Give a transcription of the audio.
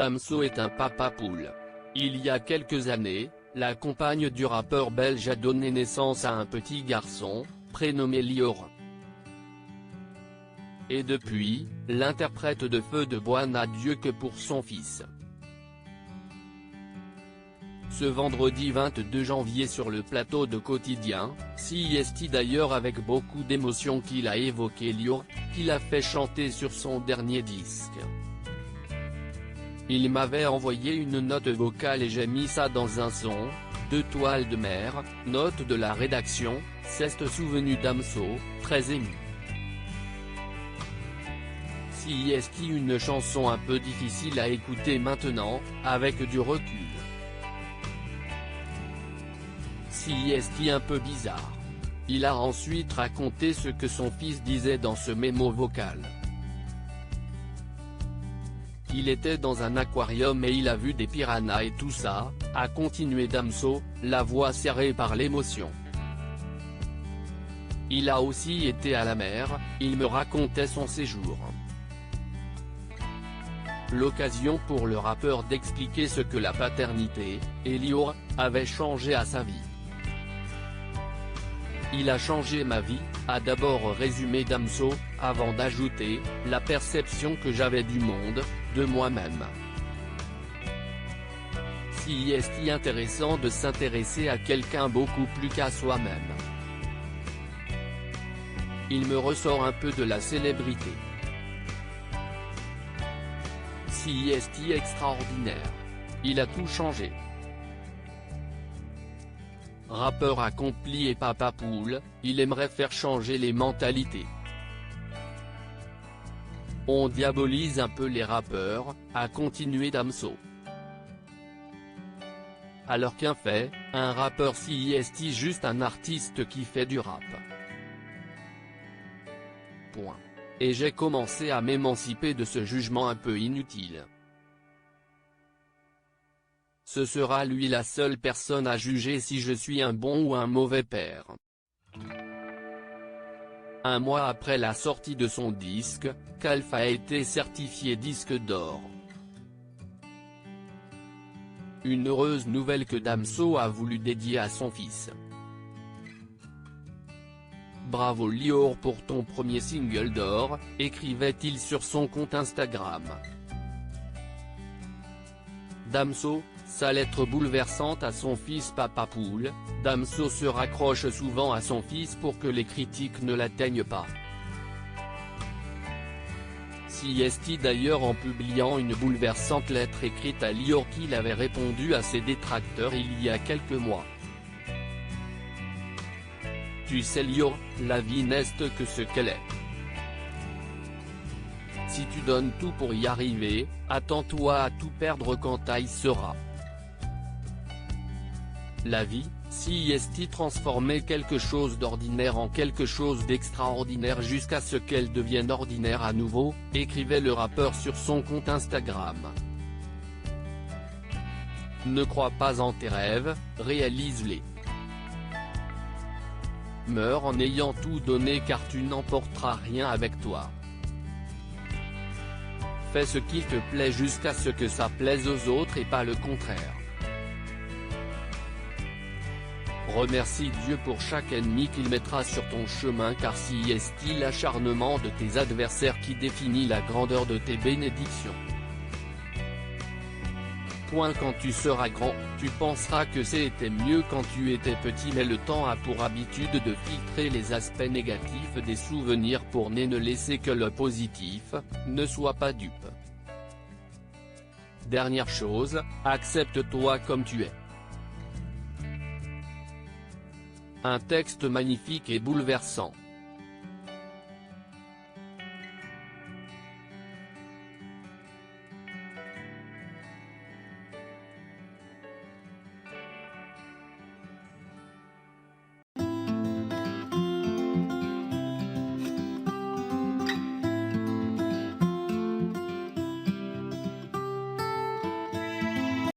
Damso est un papa poule. Il y a quelques années, la compagne du rappeur belge a donné naissance à un petit garçon, prénommé Lior. Et depuis, l'interprète de Feu de Bois n'a Dieu que pour son fils. Ce vendredi 22 janvier sur le plateau de Quotidien, CIST d'ailleurs avec beaucoup d'émotion qu'il a évoqué Lior, qu'il a fait chanter sur son dernier disque. Il m'avait envoyé une note vocale et j'ai mis ça dans un son, 2 toiles de mer, note de la rédaction, s'est souvenu Damso, très ému. CIST une chanson un peu difficile à écouter maintenant, avec du recul. CIST un peu bizarre. Il a ensuite raconté ce que son fils disait dans ce mémo vocal. Il était dans un aquarium et il a vu des piranhas et tout ça, a continué Damso, la voix serrée par l'émotion. Il a aussi été à la mer, il me racontait son séjour. L'occasion pour le rappeur d'expliquer ce que la paternité, et Lior, avait changé à sa vie. Il a changé ma vie, a d'abord résumé Damso, avant d'ajouter, la perception que j'avais du monde, de moi-même. Si est-il intéressant de s'intéresser à quelqu'un beaucoup plus qu'à soi-même. Il me ressort un peu de la célébrité. Si est-il extraordinaire. Il a tout changé. Rappeur accompli et papa poule, il aimerait faire changer les mentalités. On diabolise un peu les rappeurs, a continué Damso. Alors qu'un fait, un rappeur CIST juste un artiste qui fait du rap. Point. Et j'ai commencé à m'émanciper de ce jugement un peu inutile. Ce sera lui la seule personne à juger si je suis un bon ou un mauvais père. Un mois après la sortie de son disque, Khalf a été certifié disque d'or. Une heureuse nouvelle que Damso a voulu dédier à son fils. Bravo Lior pour ton premier single d'or, écrivait-il sur son compte Instagram. Damso, sa lettre bouleversante à son fils papa poule, Damso se raccroche souvent à son fils pour que les critiques ne l'atteignent pas. CIST d'ailleurs en publiant une bouleversante lettre écrite à Lior qu'il avait répondu à ses détracteurs il y a quelques mois. Tu sais Lior, la vie n'est que ce qu'elle est. Si tu donnes tout pour y arriver, attends-toi à tout perdre quand taille sera. La vie, CIST transformait quelque chose d'ordinaire en quelque chose d'extraordinaire jusqu'à ce qu'elle devienne ordinaire à nouveau, écrivait le rappeur sur son compte Instagram. Ne crois pas en tes rêves, réalise-les. Meurs en ayant tout donné car tu n'emporteras rien avec toi. Fais ce qui te plaît jusqu'à ce que ça plaise aux autres et pas le contraire. Remercie Dieu pour chaque ennemi qu'il mettra sur ton chemin car si est-il l'acharnement de tes adversaires qui définit la grandeur de tes bénédictions. Quand tu seras grand, tu penseras que c'était mieux quand tu étais petit mais le temps a pour habitude de filtrer les aspects négatifs des souvenirs pour ne laisser que le positif, ne sois pas dupe. Dernière chose, accepte-toi comme tu es. Un texte magnifique et bouleversant.